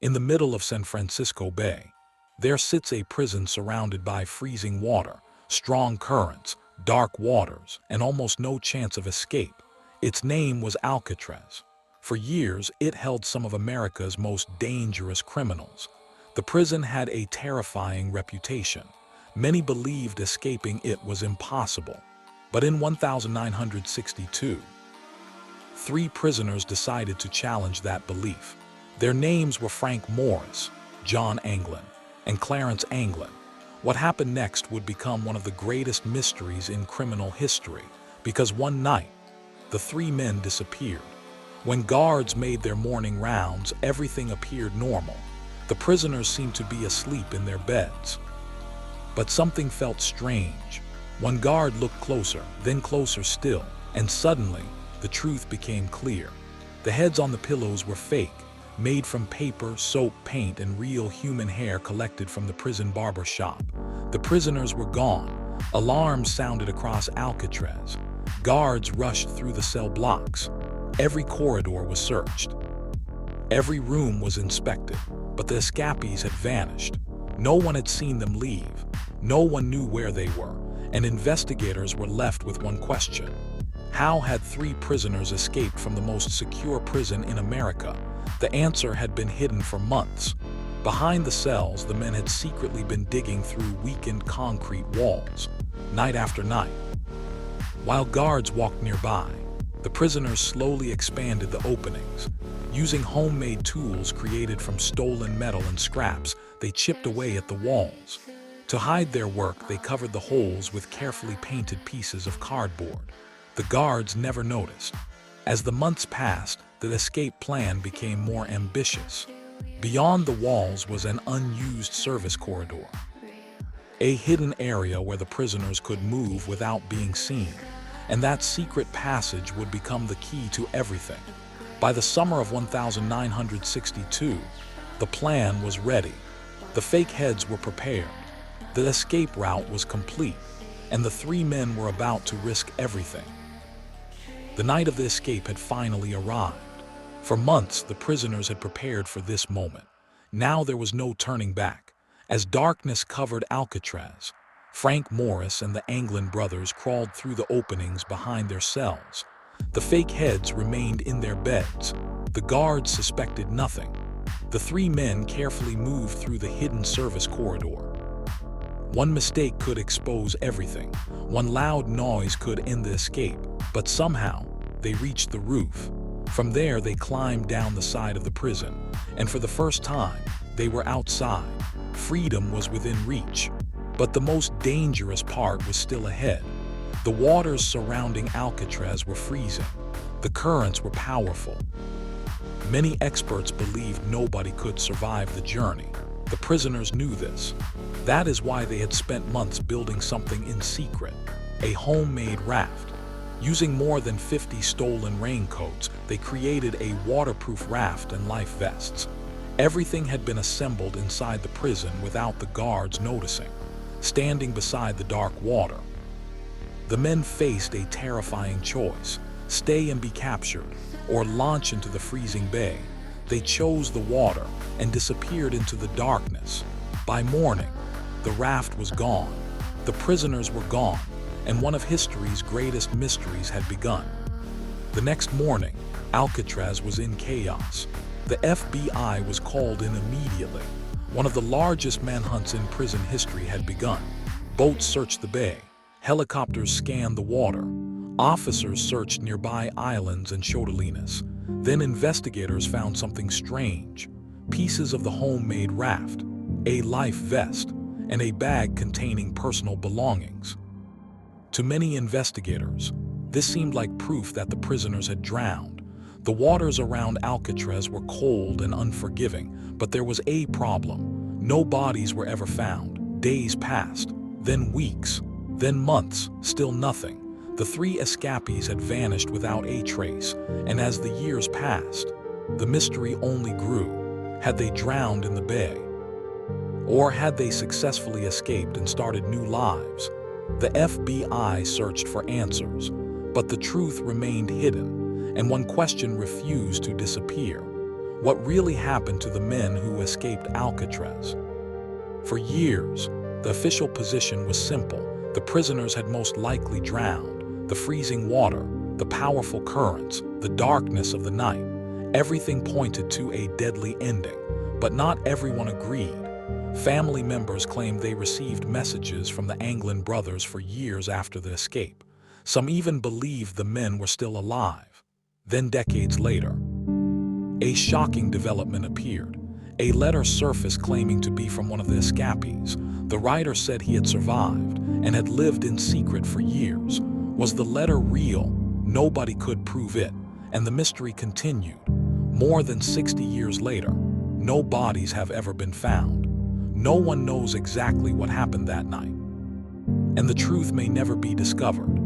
In the middle of San Francisco Bay, there sits a prison surrounded by freezing water, strong currents, dark waters, and almost no chance of escape. Its name was Alcatraz. For years, it held some of America's most dangerous criminals. The prison had a terrifying reputation. Many believed escaping it was impossible. But in 1962, three prisoners decided to challenge that belief. Their names were Frank Morris, John Anglin, and Clarence Anglin. What happened next would become one of the greatest mysteries in criminal history, because one night, the three men disappeared. When guards made their morning rounds, everything appeared normal. The prisoners seemed to be asleep in their beds. But something felt strange. One guard looked closer, then closer still, and suddenly, the truth became clear. The heads on the pillows were fake, made from paper, soap, paint, and real human hair collected from the prison barber shop. The prisoners were gone. Alarms sounded across Alcatraz. Guards rushed through the cell blocks. Every corridor was searched. Every room was inspected, but the escapees had vanished. No one had seen them leave. No one knew where they were, and investigators were left with one question. How had three prisoners escaped from the most secure prison in America? The answer had been hidden for months. Behind the cells, the men had secretly been digging through weakened concrete walls, night after night. While guards walked nearby, the prisoners slowly expanded the openings. Using homemade tools created from stolen metal and scraps, they chipped away at the walls. To hide their work, they covered the holes with carefully painted pieces of cardboard. The guards never noticed. As the months passed, the escape plan became more ambitious. Beyond the walls was an unused service corridor, a hidden area where the prisoners could move without being seen. And that secret passage would become the key to everything. By the summer of 1962, the plan was ready. The fake heads were prepared. The escape route was complete, and the three men were about to risk everything. The night of the escape had finally arrived. For months, the prisoners had prepared for this moment. Now there was no turning back. As darkness covered Alcatraz, Frank Morris and the Anglin brothers crawled through the openings behind their cells. The fake heads remained in their beds. The guards suspected nothing. The three men carefully moved through the hidden service corridor. One mistake could expose everything. One loud noise could end the escape. But somehow, they reached the roof. From there, they climbed down the side of the prison. And for the first time, they were outside. Freedom was within reach. But the most dangerous part was still ahead. The waters surrounding Alcatraz were freezing. The currents were powerful. Many experts believed nobody could survive the journey. The prisoners knew this. That is why they had spent months building something in secret, a homemade raft. Using more than 50 stolen raincoats, they created a waterproof raft and life vests. Everything had been assembled inside the prison without the guards noticing. Standing beside the dark water, the men faced a terrifying choice: stay and be captured, or launch into the freezing bay. They chose the water and disappeared into the darkness. By morning, the raft was gone, the prisoners were gone, and one of history's greatest mysteries had begun. The next morning, Alcatraz was in chaos. The FBI was called in immediately. One of the largest manhunts in prison history had begun. Boats searched the bay. Helicopters scanned the water. Officers searched nearby islands and shortelinas. Then investigators found something strange. Pieces of the homemade raft, a life vest, and a bag containing personal belongings. To many investigators, this seemed like proof that the prisoners had drowned. The waters around Alcatraz were cold and unforgiving, but there was a problem. No bodies were ever found. Days passed, then weeks, then months, still nothing. The three escapees had vanished without a trace, and as the years passed, the mystery only grew. Had they drowned in the bay? Or had they successfully escaped and started new lives? The FBI searched for answers, but the truth remained hidden, and one question refused to disappear. What really happened to the men who escaped Alcatraz? For years, the official position was simple. The prisoners had most likely drowned. The freezing water, the powerful currents, the darkness of the night, everything pointed to a deadly ending. But not everyone agreed. Family members claimed they received messages from the Anglin brothers for years after the escape. Some even believed the men were still alive. Then decades later, a shocking development appeared. A letter surfaced claiming to be from one of the escapees. The writer said he had survived and had lived in secret for years. Was the letter real? Nobody could prove it, and the mystery continued. More than 60 years later, no bodies have ever been found. No one knows exactly what happened that night, and the truth may never be discovered.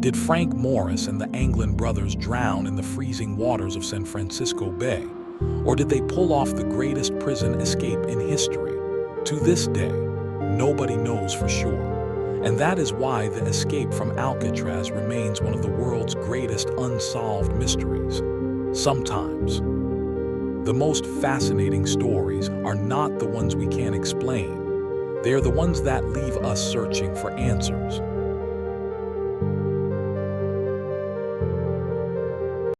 Did Frank Morris and the Anglin brothers drown in the freezing waters of San Francisco Bay? Or did they pull off the greatest prison escape in history? To this day, nobody knows for sure. And that is why the escape from Alcatraz remains one of the world's greatest unsolved mysteries. Sometimes, the most fascinating stories are not the ones we can't explain. They are the ones that leave us searching for answers.